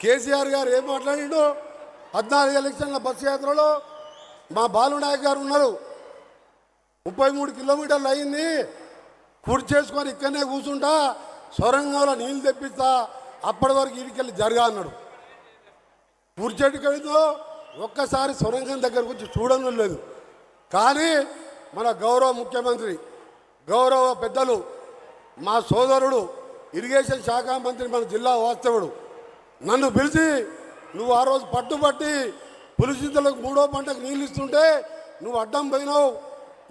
కేసీఆర్ గారు ఏం మాట్లాడిండు? 14 ఎలక్షన్ల బస్సు యాత్రలో మా బాలునాయక్ గారు ఉన్నారు. 33 కిలోమీటర్లు అయింది, పూర్తి చేసుకొని ఇక్కడనే కూర్చుంటా, సొరంగంలో నీళ్ళు తెప్పిస్తా, అప్పటి వరకు ఇడికెళ్ళి జరగా అన్నాడు. పూర్చేటికైందో ఒక్కసారి సొరంగం దగ్గరకు వచ్చి చూడడం లేదు. కానీ మన గౌరవ ముఖ్యమంత్రి, గౌరవ పెద్దలు, మా సోదరుడు ఇరిగేషన్ శాఖ మంత్రి, మన జిల్లా వాస్తవుడు నన్ను పిలిచి, నువ్వు ఆ రోజు పట్టుబట్టి పులిచింతలకు 3వ పంటకు నీళ్ళు ఇస్తుంటే నువ్వు అడ్డం పోయినావు,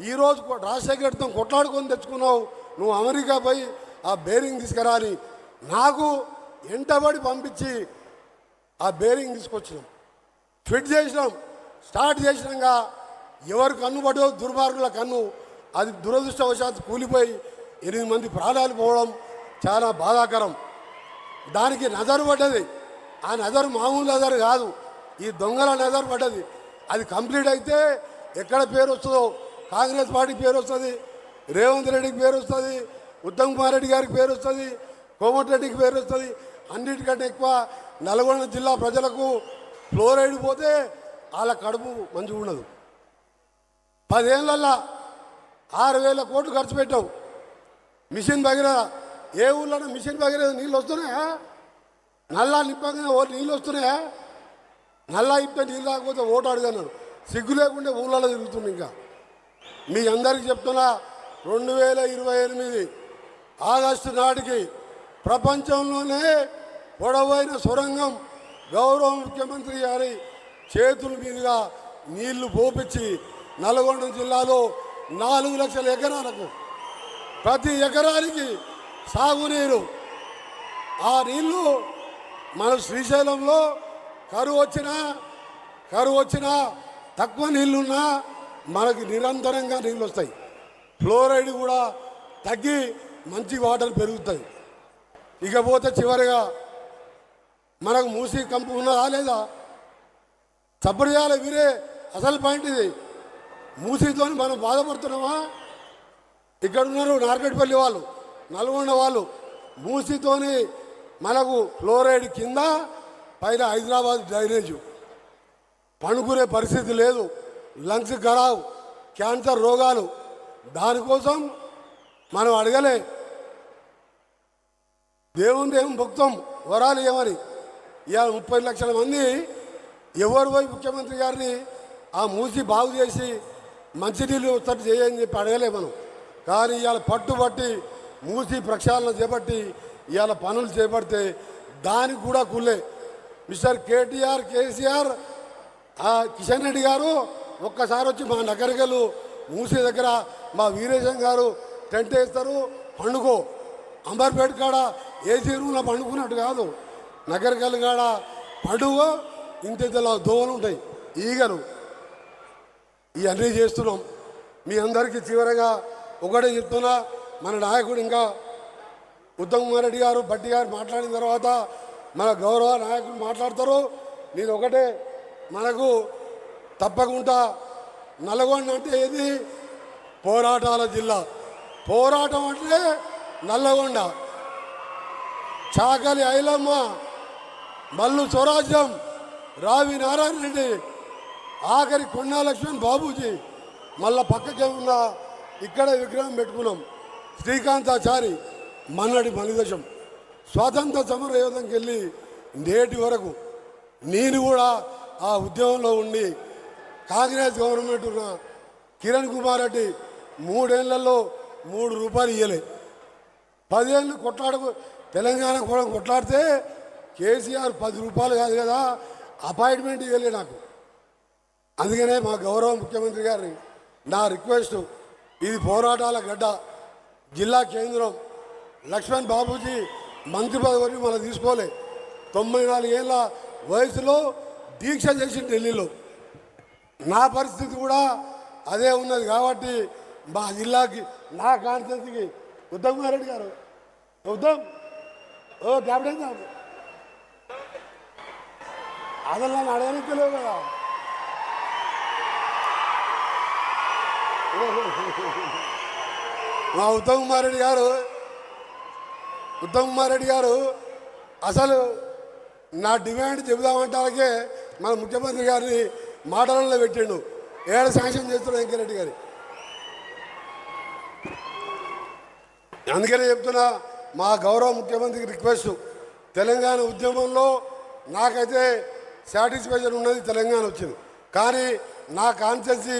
ఈరోజు రాజశేఖర రెడ్డితో కొట్లాడుకొని తెచ్చుకున్నావు, నువ్వు అమెరికా పోయి ఆ బేరింగ్ తీసుకురాని నాకు ఎంటబడి పంపించి ఆ బేరింగ్ తీసుకొచ్చినాం, ఫిట్ చేసినాం, స్టార్ట్ చేసినాక ఎవరు కన్ను పడో దుర్మార్గుల కన్ను, అది దురదృష్టవశాత్తు కూలిపోయి 8 మంది ప్రాణాలు పోవడం చాలా బాధాకరం. దానికి నజరు పడ్డది. ఆ నజరు మామూలు నజరు కాదు, ఈ దొంగల నజరు పడ్డది. అది కంప్లీట్ అయితే ఎక్కడ పేరు వస్తుందో, కాంగ్రెస్ పార్టీ పేరు వస్తుంది, రేవంత్ రెడ్డికి పేరు వస్తుంది, ఉత్తమ్ కుమార్ రెడ్డి గారికి పేరు వస్తుంది, కోమటిరెడ్డికి పేరు వస్తుంది. అన్నిటికంటే ఎక్కువ నల్గొండ జిల్లా ప్రజలకు ఫ్లోరైడ్ పోతే వాళ్ళ కడుపు మంచిగా ఉండదు. 10 ఏళ్ళల్లో 6,000 కోట్లు ఖర్చు పెట్టావు. మిషన్ భగీరథ, ఏ ఊళ్ళో మిషన్ భగీరథ నీళ్ళు వస్తున్నాయా? నల్లా నింపగానే నీళ్ళు వస్తున్నాయా? నల్లా ఇప్పే నీళ్ళు రాకపోతే ఓటు అడిగాను. సిగ్గు లేకుంటే ఊళ్ళలో తిరుగుతుంది. ఇంకా మీ అందరికీ చెప్తున్నా, 2028 ఆగస్టు నాటికి ప్రపంచంలోనే పొడవైన సొరంగం గౌరవ ముఖ్యమంత్రి గారి చేతుల మీదుగా నీళ్లు పోపించి నల్గొండ జిల్లాలో 4 లక్షల ఎకరాలకు ప్రతి ఎకరానికి సాగునీరు. ఆ నీళ్లు మన శ్రీశైలంలో కరువు వచ్చినా తక్కువ నీళ్లున్నా మనకి నిరంతరంగా నీళ్ళు వస్తాయి. ఫ్లోరైడ్ కూడా తగ్గి మంచి వాటర్ పెరుగుతాయి. ఇకపోతే చివరిగా మనకు మూసీ కంపు ఉన్నదా లేదా? సపోర్ట్ చేయాలి. వీరే అసలు పాయింట్ ఇది. మూసీతో మనం బాధపడుతున్నామా? ఇక్కడ ఉన్నారు నార్కెట్పల్లి వాళ్ళు, నల్గొండ వాళ్ళు. మూసీతోని మనకు ఫ్లోరైడ్ కింద, పైన హైదరాబాద్ డ్రైనేజు, పనుకునే పరిస్థితి లేదు, లంగ్స్ ఖరాబ్, క్యాన్సర్ రోగాలు. దానికోసం మనం అడగలే, దేవుని భక్తం వరాలు ఏమని. ఇవాళ 30 లక్షల మంది ఎవరు పోయి ముఖ్యమంత్రి గారిని ఆ మూసి బాగు చేసి మంచినీళ్ళు ఉత్పత్తి చేయని చెప్పి అడగలే మనం. కానీ ఇవాళ పట్టుబట్టి మూసి ప్రక్షాళన చేపట్టి ఇవాళ పనులు చేపడితే దానికి కూడా కుళ్ళే. మిస్టర్ కేటీఆర్, కేసీఆర్, కిషన్ రెడ్డి గారు ఒక్కసారి వచ్చి మా నగరికలు మూసి దగ్గర మా వీరేశం గారు టెంట్ వేస్తారు, పండుగో. అంబర్పేట కాడ ఏసీ రూమ్లో పండుకున్నట్టు కాదు, నగరికల్ కాడ పండుగ. ఇంతలా దోవలు ఉంటాయి, ఈగలు. ఇవన్నీ చేస్తున్నాం. మీ అందరికీ చివరగా ఒకటే చెప్తున్నా, మన నాయకుడు ఇంకా ఉత్తమ్ కుమార్ రెడ్డి గారు, భట్టి గారు మాట్లాడిన తర్వాత మన గౌరవ నాయకులు మాట్లాడతారు. నేను ఒకటే, మనకు తప్పకుండా నల్గొండ అంటే ఏది? పోరాటాల జిల్లా. పోరాటం అంటే నల్లగొండ. చాకలి ఐలమ్మ, మల్లు స్వరాజ్యం, రావి నారాయణ రెడ్డి, ఆఖరి కొండా లక్ష్మణ్ బాబూజీ. మళ్ళా పక్కకే ఉన్న ఇక్కడ విగ్రహం పెట్టుకున్నాం. శ్రీకాంతాచారి, మన్నడి మలిదశం. స్వాతంత్ర సమర యోధంకి వెళ్ళి నేటి వరకు నేను కూడా ఆ ఉద్యమంలో ఉండి, కాంగ్రెస్ గవర్నమెంట్ ఉన్న కిరణ్ కుమార్ రెడ్డి 3 ఏళ్లలో 3 రూపాయలు ఇవ్వలే. 10 ఏళ్ళు తెలంగాణ కూడా కొట్లాడితే కేసీఆర్ 10 రూపాయలు కాదు కదా అపాయింట్మెంట్ ఇవ్వలే నాకు. అందుకనే మా గౌరవ ముఖ్యమంత్రి గారిని నా రిక్వెస్ట్, ఇది పోరాటాల గడ్డ, జిల్లా కేంద్రం. లక్ష్మణ్ బాబూజీ మంత్రి పదవిని మనం తీసుకోలే. 94 ఏళ్ళ వయసులో దీక్ష చేసి ఢిల్లీలో. నా పరిస్థితి కూడా అదే ఉన్నది. కాబట్టి మా జిల్లాకి, నా కాన్స్టిట్యూన్సీకి ఉత్తమ్ కుమార్ రెడ్డి గారు, ఉత్తమ్ క్యాప్టెన్ అసలు నన్ను అడగనిక్కలేవు కదా. మా ఉత్తమ్ కుమార్ రెడ్డి గారు అసలు నా డిమాండ్ చెబుదామంటాకే మన ముఖ్యమంత్రి గారిని మాటలలో పెట్టిండు. ఏడ శాంక్షన్ చేస్తున్నాడు వెంకరెడ్డి గారి. అందుకనే చెప్తున్నా, మా గౌరవ ముఖ్యమంత్రికి రిక్వెస్ట్, తెలంగాణ ఉద్యమంలో నాకైతే సాటిస్ఫాక్షన్ ఉన్నది, తెలంగాణ వచ్చింది. కానీ నా కాన్స్టిట్యున్సీ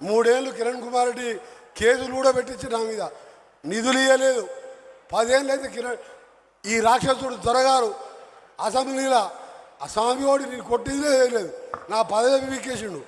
3 ఏళ్ళు కిరణ్ కుమార్ రెడ్డి కేసులు కూడా పెట్టించి నా మీద నిధులు ఇవ్వలేదు. 10 ఏళ్ళు అయితే ఈ రాక్షసుడు దొరగారు అసెంబ్లీలో ఆ స్వామి ఓడి నేను కొట్టిందే లేదు, నా పదవి వీకేసిండు.